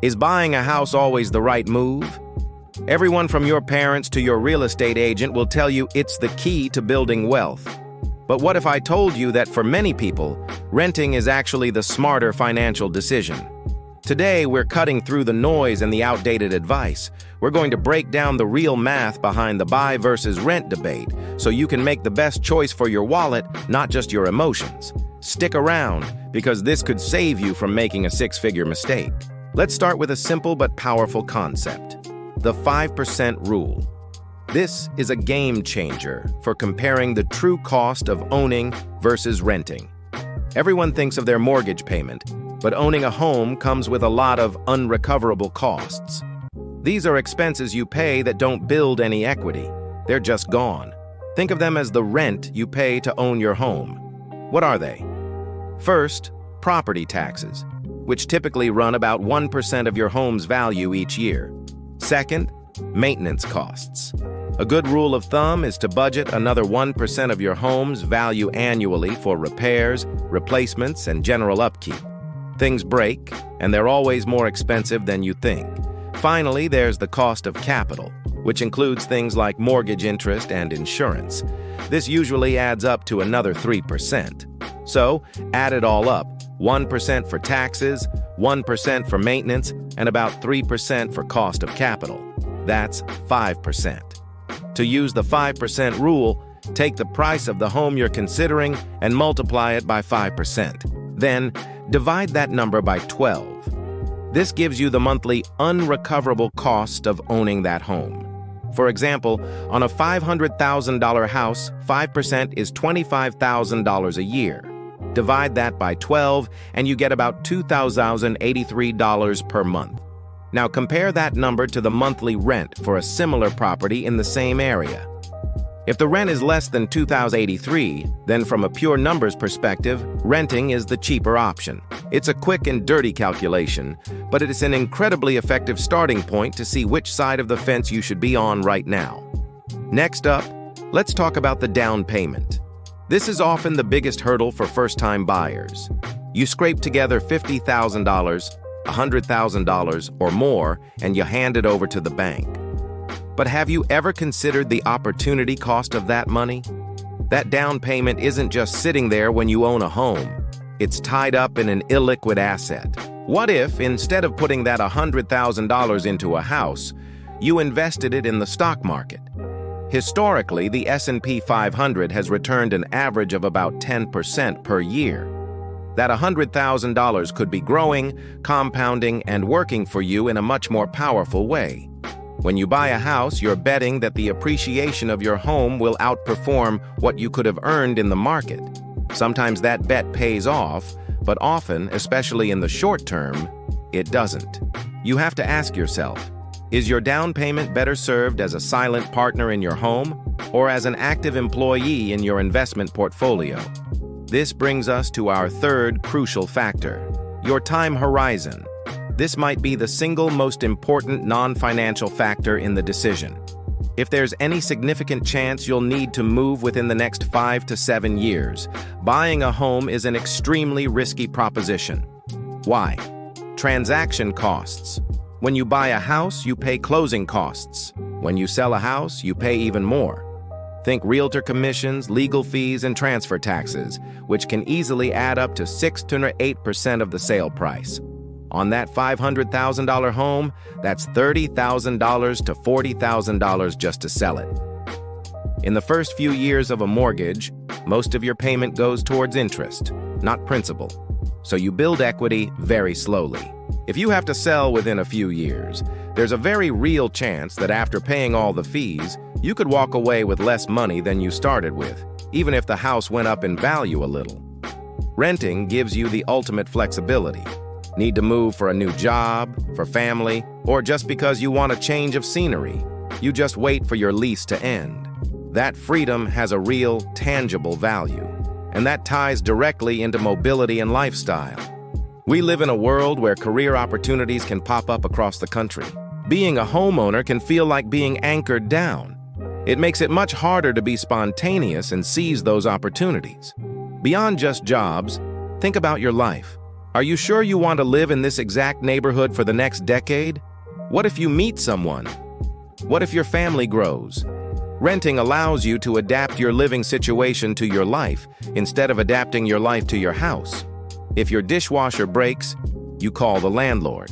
Is buying a house always the right move? Everyone from your parents to your real estate agent will tell you it's the key to building wealth. But what if I told you that for many people, renting is actually the smarter financial decision? Today, we're cutting through the noise and the outdated advice. We're going to break down the real math behind the buy versus rent debate so you can make the best choice for your wallet, not just your emotions. Stick around, because this could save you from making a six-figure mistake. Let's start with a simple but powerful concept: the 5% rule. This is a game changer for comparing the true cost of owning versus renting. Everyone thinks of their mortgage payment, but owning a home comes with a lot of unrecoverable costs. These are expenses you pay that don't build any equity. They're just gone. Think of them as the rent you pay to own your home. What are they? First, property taxes, which typically run about 1% of your home's value each year. Second, maintenance costs. A good rule of thumb is to budget another 1% of your home's value annually for repairs, replacements, and general upkeep. Things break, and they're always more expensive than you think. Finally, there's the cost of capital, which includes things like mortgage interest and insurance. This usually adds up to another 3%. So, add it all up: 1% for taxes, 1% for maintenance, and about 3% for cost of capital. That's 5%. To use the 5% rule, take the price of the home you're considering and multiply it by 5%. Then, divide that number by 12. This gives you the monthly unrecoverable cost of owning that home. For example, on a $500,000 house, 5% is $25,000 a year. Divide that by 12, and you get about $2,083 per month. Now compare that number to the monthly rent for a similar property in the same area. If the rent is less than $2,083, then from a pure numbers perspective, renting is the cheaper option. It's a quick and dirty calculation, but it is an incredibly effective starting point to see which side of the fence you should be on right now. Next up, let's talk about the down payment. This is often the biggest hurdle for first-time buyers. You scrape together $50,000, $100,000 or more, and you hand it over to the bank. But have you ever considered the opportunity cost of that money? That down payment isn't just sitting there when you own a home. It's tied up in an illiquid asset. What if, instead of putting that $100,000 into a house, you invested it in the stock market? Historically, the S&P 500 has returned an average of about 10% per year. That $100,000 could be growing, compounding, and working for you in a much more powerful way. When you buy a house, you're betting that the appreciation of your home will outperform what you could have earned in the market. Sometimes that bet pays off, but often, especially in the short term, it doesn't. You have to ask yourself, is your down payment better served as a silent partner in your home or as an active employee in your investment portfolio? This brings us to our third crucial factor: your time horizon. This might be the single most important non-financial factor in the decision. If there's any significant chance you'll need to move within the next 5 to 7 years, buying a home is an extremely risky proposition. Why? Transaction costs. When you buy a house, you pay closing costs. When you sell a house, you pay even more. Think realtor commissions, legal fees, and transfer taxes, which can easily add up to 6 to 8% of the sale price. On that $500,000 home, that's $30,000 to $40,000 just to sell it. In the first few years of a mortgage, most of your payment goes towards interest, not principal. So you build equity very slowly. If you have to sell within a few years, there's a very real chance that after paying all the fees, you could walk away with less money than you started with, even if the house went up in value a little. Renting gives you the ultimate flexibility. Need to move for a new job, for family, or just because you want a change of scenery. You just wait for your lease to end. That freedom has a real, tangible value, and that ties directly into mobility and lifestyle. We live in a world where career opportunities can pop up across the country. Being a homeowner can feel like being anchored down. It makes it much harder to be spontaneous and seize those opportunities. Beyond just jobs, think about your life. Are you sure you want to live in this exact neighborhood for the next decade? What if you meet someone? What if your family grows? Renting allows you to adapt your living situation to your life instead of adapting your life to your house. If your dishwasher breaks, you call the landlord.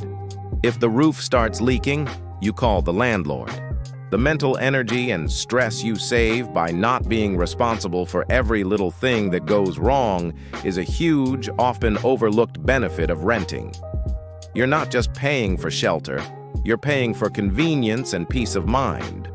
If the roof starts leaking, you call the landlord. The mental energy and stress you save by not being responsible for every little thing that goes wrong is a huge, often overlooked benefit of renting. You're not just paying for shelter, you're paying for convenience and peace of mind.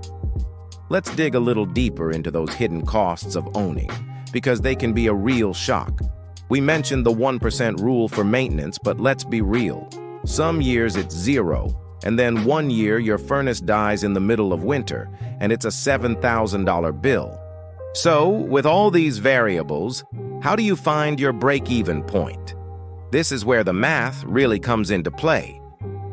Let's dig a little deeper into those hidden costs of owning, because they can be a real shock. We mentioned the 1% rule for maintenance, but let's be real. Some years it's zero. And then one year your furnace dies in the middle of winter, and it's a $7,000 bill. So, with all these variables, how do you find your break-even point? This is where the math really comes into play.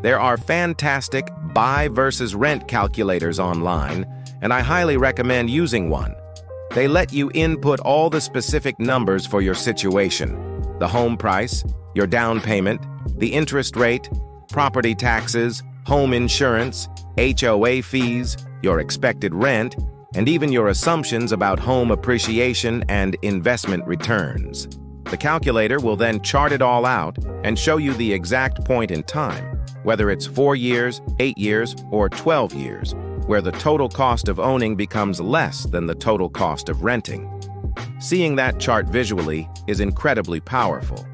There are fantastic buy versus rent calculators online, and I highly recommend using one. They let you input all the specific numbers for your situation: the home price, your down payment, the interest rate, property taxes, home insurance, HOA fees, your expected rent, and even your assumptions about home appreciation and investment returns. The calculator will then chart it all out and show you the exact point in time, whether it's 4 years, 8 years, or 12 years, where the total cost of owning becomes less than the total cost of renting. Seeing that chart visually is incredibly powerful.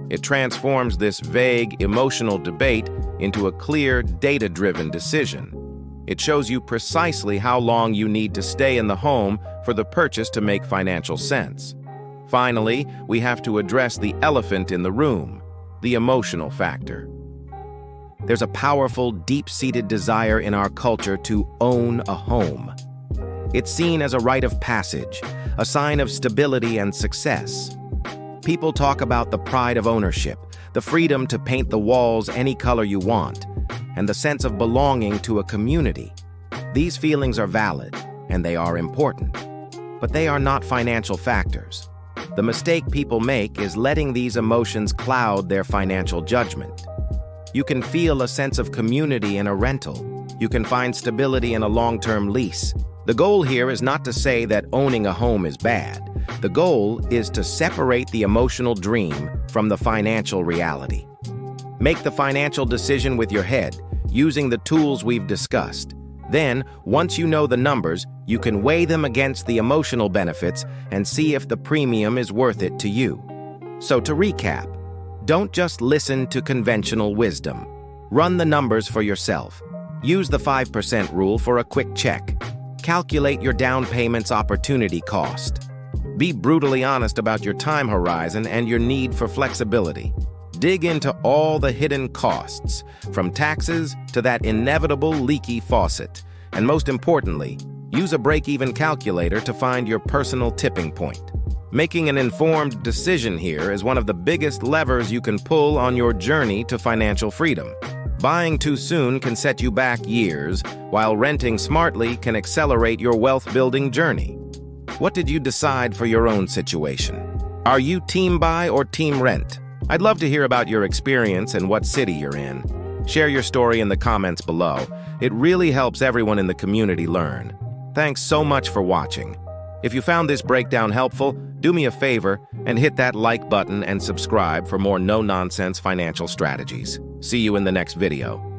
It transforms this vague, emotional debate into a clear, data-driven decision. It shows you precisely how long you need to stay in the home for the purchase to make financial sense. Finally, we have to address the elephant in the room, the emotional factor. There's a powerful, deep-seated desire in our culture to own a home. It's seen as a rite of passage, a sign of stability and success. People talk about the pride of ownership, the freedom to paint the walls any color you want, and the sense of belonging to a community. These feelings are valid, and they are important, but they are not financial factors. The mistake people make is letting these emotions cloud their financial judgment. You can feel a sense of community in a rental. You can find stability in a long-term lease. The goal here is not to say that owning a home is bad. The goal is to separate the emotional dream from the financial reality. Make the financial decision with your head, using the tools we've discussed. Then, once you know the numbers, you can weigh them against the emotional benefits and see if the premium is worth it to you. So to recap, don't just listen to conventional wisdom. Run the numbers for yourself. Use the 5% rule for a quick check. Calculate your down payment's opportunity cost. Be brutally honest about your time horizon and your need for flexibility. Dig into all the hidden costs, from taxes to that inevitable leaky faucet. And most importantly, use a break-even calculator to find your personal tipping point. Making an informed decision here is one of the biggest levers you can pull on your journey to financial freedom. Buying too soon can set you back years, while renting smartly can accelerate your wealth-building journey. What did you decide for your own situation? Are you team buy or team rent? I'd love to hear about your experience and what city you're in. Share your story in the comments below. It really helps everyone in the community learn. Thanks so much for watching. If you found this breakdown helpful, do me a favor and hit that like button and subscribe for more no-nonsense financial strategies. See you in the next video.